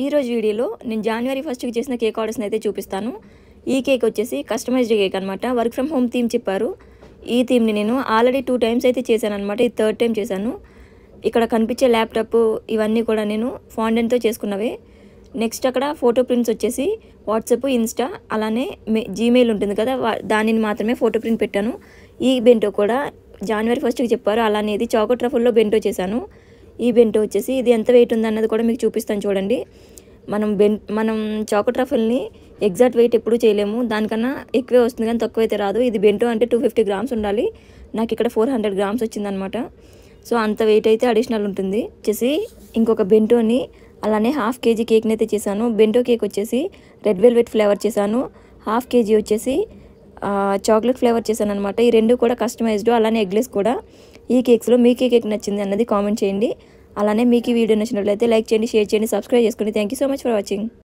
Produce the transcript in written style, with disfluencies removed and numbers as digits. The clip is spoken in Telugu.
ఈరోజు వీడియోలో నేను జనవరి 1కి చేసిన కేక్ ఆర్డర్స్ని అయితే చూపిస్తాను. ఈ కేక్ వచ్చేసి కస్టమైజ్డ్ కేక్ అనమాట. వర్క్ ఫ్రమ్ హోమ్ థీమ్ చెప్పారు. ఈ థీమ్ని నేను ఆల్రెడీ 2 టైమ్స్ అయితే చేశాను అనమాట. ఇది 3rd టైం చేశాను. ఇక్కడ కనిపించే ల్యాప్టాప్ ఇవన్నీ కూడా నేను ఫాండెంట్తో చేసుకున్నవే. నెక్స్ట్ అక్కడ ఫోటో ప్రింట్స్ వచ్చేసి వాట్సాప్, ఇన్స్టా, అలానే జీమెయిల్ ఉంటుంది కదా, దానిని మాత్రమే ఫోటో ప్రింట్ పెట్టాను. ఈ బెంటో కూడా జనవరి 1కి చెప్పారు. అలానే ఇది చాకో ట్రఫుల్లో బెంటో చేశాను. ఈ బెంటో వచ్చేసి ఇది ఎంత వెయిట్ ఉందన్నది కూడా మీకు చూపిస్తాను చూడండి. మనం చాకో ట్రఫుల్ని ఎగ్జాక్ట్ వెయిట్ ఎప్పుడూ చేయలేము, దానికన్నా ఎక్కువే వస్తుంది కానీ తక్కువ అయితే రాదు. ఇది బెంటో అంటే 250 గ్రామ్స్ ఉండాలి. నాకు ఇక్కడ 400 గ్రామ్స్ వచ్చిందనమాట. సో అంత వెయిట్ అయితే అడిషనల్ ఉంటుంది. వచ్చేసి ఇంకొక బెంటోని అలానే 1/2 kg కేక్ని అయితే చేశాను. బెంటో కేక్ వచ్చేసి రెడ్ వెల్వెట్ ఫ్లేవర్ చేశాను. 1/2 kg వచ్చేసి చాక్లెట్ ఫ్లేవర్ చేశాను అనమాట. ఈ రెండు కూడా కస్టమైజ్డ్, అలానే ఎగ్లెస్ కూడా. ఈ కేక్స్లో మీకు ఏ కేక్ నచ్చింది అన్నది కామెంట్ చేయండి. అలానే మీకు ఈ వీడియో నచ్చినట్లయితే లైక్ చేయండి, షేర్ చేయండి, సబ్స్క్రైబ్ చేసుకోండి. Thank you so much for watching.